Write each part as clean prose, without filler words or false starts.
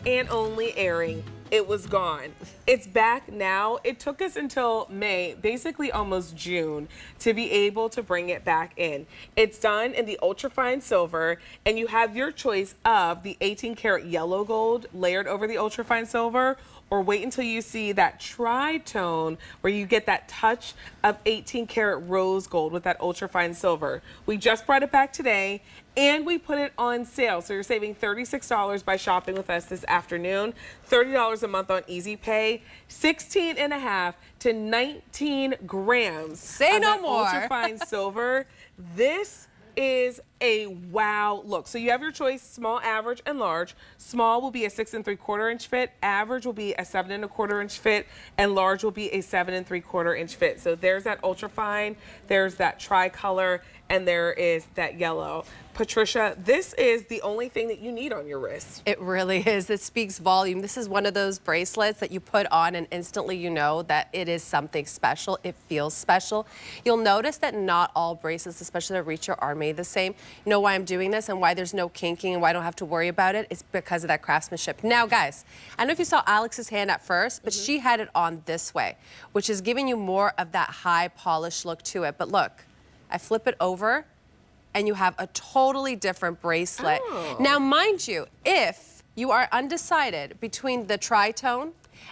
and only airing. It was gone. It's back now. It took us until May, basically almost June, to be able to bring it back in. It's done in the ultrafine silver, and you have your choice of the 18 karat yellow gold layered over the ultrafine silver, or wait until you see that tri-tone where you get that touch of 18 karat rose gold with that ultrafine silver. We just brought it back today, and we put it on sale. So you're saving $36 by shopping with us this afternoon, $30 a month on Easy Pay, 16.5 to 19 grams Say of no that more. ultrafine silver. This is a wow look. So you have your choice: small, average, and large. Small will be a 6 3/4 inch fit, average will be a 7 1/4 inch fit, and large will be a 7 3/4 inch fit. So there's that ultrafine, there's that tricolor, and there is that yellow. Patricia, this is the only thing that you need on your wrist. It really is. It speaks volume. This is one of those bracelets that you put on and instantly you know that it is something special. It feels special. You'll notice that not all bracelets, especially the Riccio, are made the same. You know why I'm doing this and why there's no kinking and why I don't have to worry about it? It's because of that craftsmanship. Now, guys, I don't know if you saw Alex's hand at first, but she had it on this way, which is giving you more of that high polished look to it. But look, I flip it over, and you have a totally different bracelet. Oh. Now, mind you, if you are undecided between the tritone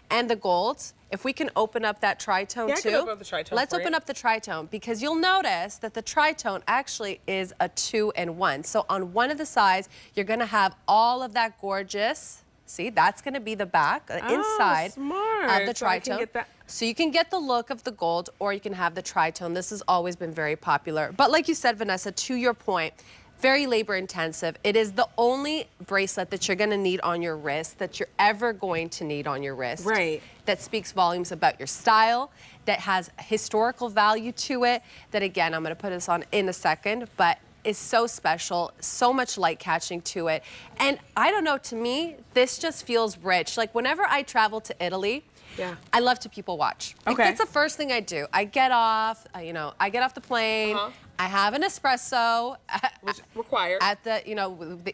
and the golds, if we can open up that tritone Yeah, I too. can open up the tritone Let's for open you. up the tritone, because you'll notice that the tritone actually is a 2-in-1. So on one of the sides, you're gonna have all of that gorgeous, see, that's gonna be the back, the inside smart. of the So I can tritone. get that. So you can get the look of the gold, or you can have the tritone. This has always been very popular. But like you said, Vanessa, to your point, very labor intensive. It is the only bracelet that you're gonna need on your wrist, that you're ever going to need on your wrist. Right. That speaks volumes about your style, that has historical value to it, that again, I'm gonna put this on in a second, but is so special, so much light catching to it. And I don't know, to me, this just feels rich. Like whenever I travel to Italy, Yeah. I love to people watch. Like, Okay. that's the first thing I do. I get off, I get off the plane, I have an espresso. Which required. At the,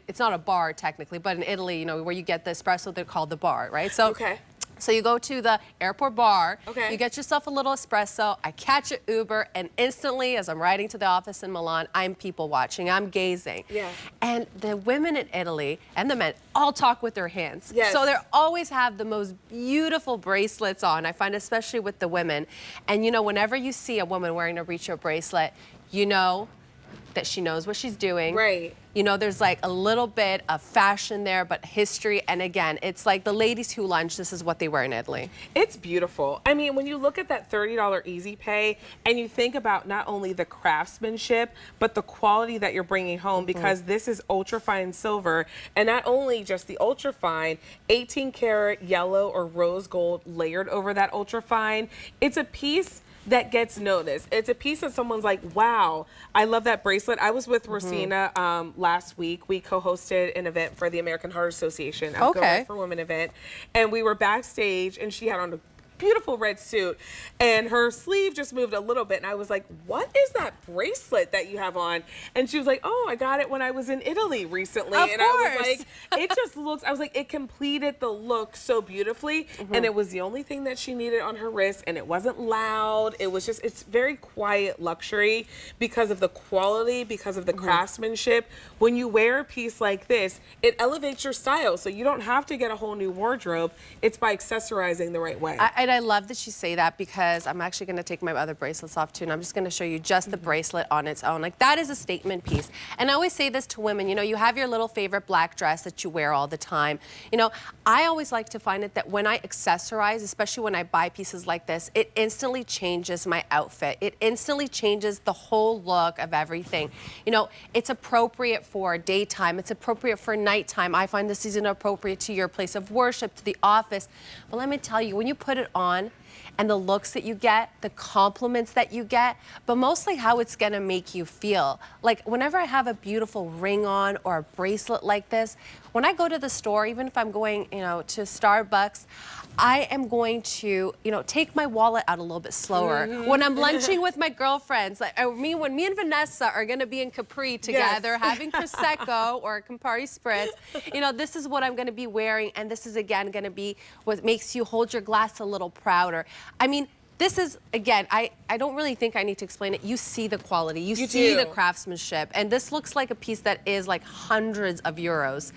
it's not a bar technically, but in Italy, where you get the espresso, they're called the bar, right? So, Okay. So you go to the airport bar, Okay. you get yourself a little espresso, I catch an Uber, and instantly, as I'm riding to the office in Milan, I'm people watching, I'm gazing. Yeah. And the women in Italy, and the men, all talk with their hands. Yes. So they always have the most beautiful bracelets on, I find, especially with the women. And whenever you see a woman wearing a Riccio bracelet, you know that she knows what she's doing. Right. There's like a little bit of fashion there, but history. And again, it's like the ladies who lunch, this is what they wear in Italy. It's beautiful. I mean, when you look at that $30 Easy Pay and you think about not only the craftsmanship, but the quality that you're bringing home, because this is ultrafine silver, and not only just the ultrafine, 18 karat yellow or rose gold layered over that ultrafine. It's a piece that gets noticed. It's a piece that someone's like, wow, I love that bracelet. I was with Rosina last week. We co-hosted an event for the American Heart Association, a Go Right for Women event, and we were backstage, and she had on a beautiful red suit, and her sleeve just moved a little bit, and I was like, what is that bracelet that you have on? And she was like, oh, I got it when I was in Italy recently. Of and course. I was like, it just looks, I was like, it completed the look so beautifully, and it was the only thing that she needed on her wrist, and it wasn't loud. It was just, it's very quiet luxury because of the quality, because of the craftsmanship. When you wear a piece like this, it elevates your style, so you don't have to get a whole new wardrobe. It's by accessorizing the right way. And I love that you say that, because I'm actually going to take my other bracelets off too, and I'm just going to show you just the bracelet on its own. Like, that is a statement piece. And I always say this to women, you have your little favorite black dress that you wear all the time. I always like to find it that when I accessorize, especially when I buy pieces like this, it instantly changes my outfit. It instantly changes the whole look of everything. It's appropriate for daytime. It's appropriate for nighttime. I find this is inappropriate to your place of worship, to the office. But let me tell you, when you put it on, and the looks that you get, the compliments that you get, but mostly how it's gonna make you feel. Like whenever I have a beautiful ring on or a bracelet like this, when I go to the store, even if I'm going, to Starbucks, I am going to, take my wallet out a little bit slower. When I'm lunching with my girlfriends, like when me and Vanessa are gonna be in Capri together, having Prosecco or Campari Spritz, this is what I'm gonna be wearing, and this is again gonna be what makes you hold your glass a little prouder. I mean, this is, again, I don't really think I need to explain it. You see the quality, you see the craftsmanship, and this looks like a piece that is like hundreds of euros.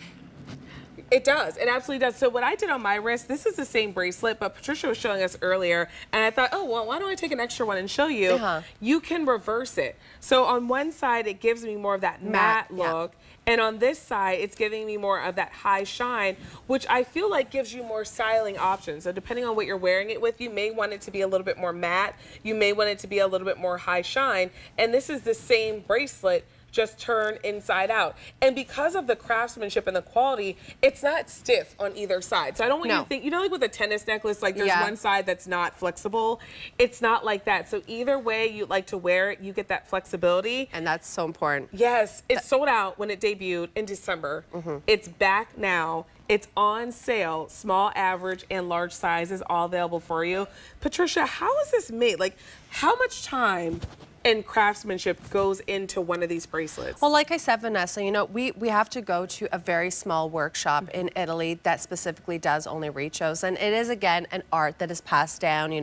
It does. It absolutely does. So what I did on my wrist, this is the same bracelet, but Patricia was showing us earlier, and I thought, oh, well, why don't I take an extra one and show you? You can reverse it. So on one side, it gives me more of that matte look, and on this side, it's giving me more of that high shine, which I feel like gives you more styling options. So depending on what you're wearing it with, you may want it to be a little bit more matte. You may want it to be a little bit more high shine. And this is the same bracelet, just turn inside out. And because of the craftsmanship and the quality, it's not stiff on either side. So I don't want you to think, like with a tennis necklace, like there's one side that's not flexible. It's not like that. So either way you like to wear it, you get that flexibility. And that's so important. Yes, it sold out when it debuted in December. It's back now. It's on sale, small, average, and large sizes, all available for you. Patricia, how is this made? Like, how much time and craftsmanship goes into one of these bracelets? Well, like I said, Vanessa, we have to go to a very small workshop in Italy that specifically does only Riccios. And it is, again, an art that is passed down,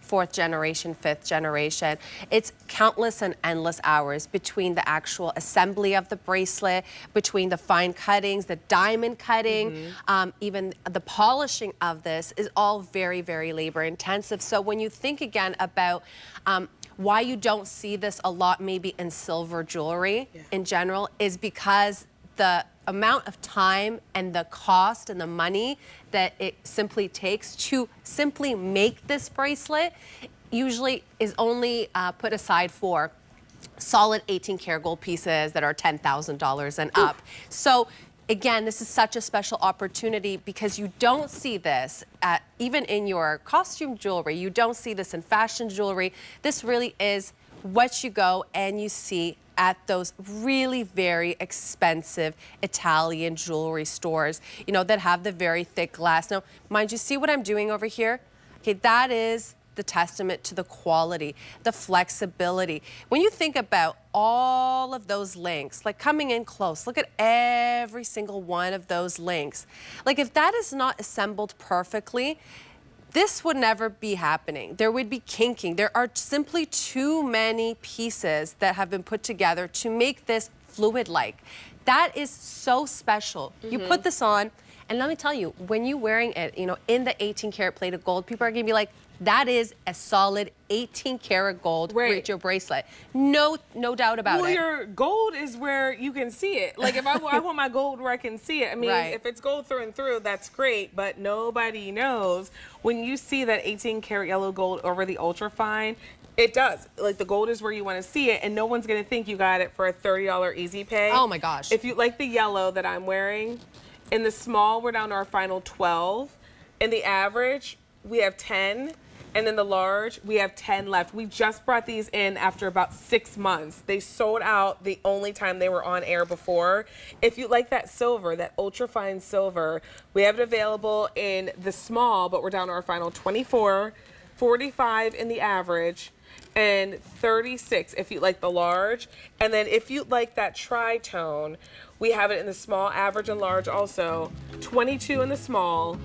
fourth generation, fifth generation. It's countless and endless hours between the actual assembly of the bracelet, between the fine cuttings, the diamond cutting, even the polishing of this is all very, very labor intensive. So when you think again about why you don't see this a lot maybe in silver jewelry in general is because the amount of time and the cost and the money that it simply takes to simply make this bracelet usually is only put aside for solid 18-karat gold pieces that are $10,000 and up. So again, this is such a special opportunity because you don't see this even in your costume jewelry. You don't see this in fashion jewelry. This really is what you go and you see at those really very expensive Italian jewelry stores, that have the very thick glass. Now, mind you, see what I'm doing over here? Okay, that is the testament to the quality, the flexibility. When you think about all of those links, like coming in close, look at every single one of those links. Like if that is not assembled perfectly, this would never be happening. There would be kinking. There are simply too many pieces that have been put together to make this fluid-like. That is so special. You put this on, and let me tell you, when you're wearing it, in the 18-karat plated gold, people are gonna be like, that is a solid 18-karat gold Riccio bracelet. No doubt about it. Well, your gold is where you can see it. Like if I want my gold where I can see it. I mean, if it's gold through and through, that's great, but nobody knows. When you see that 18-karat yellow gold over the UltraFine, it does. Like the gold is where you want to see it, and no one's gonna think you got it for a $30 easy pay. Oh my gosh. If you like the yellow that I'm wearing, in the small, we're down to our final 12. In the average, we have 10. And in the large, we have 10 left. We just brought these in after about 6 months. They sold out the only time they were on air before. If you like that silver, that ultra-fine silver, we have it available in the small, but we're down to our final 24, 45 in the average, and 36 if you like the large. And then if you like that tri-tone, we have it in the small, average, and large also. 22 in the small,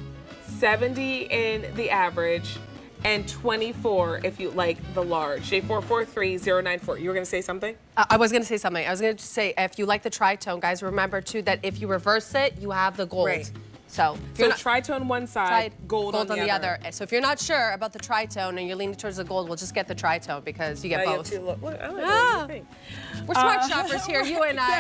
70 in the average, and 24 if you like the large. J443094. You were gonna say something? I was gonna say something. I was gonna say, if you like the tri-tone, guys, remember too that if you reverse it, you have the gold. Right. So tri-tone one side, gold on the other. So if you're not sure about the tri-tone and you're leaning towards the gold, we'll just get the tri-tone because you get both. I don't know what you think. We're smart shoppers here, you and I.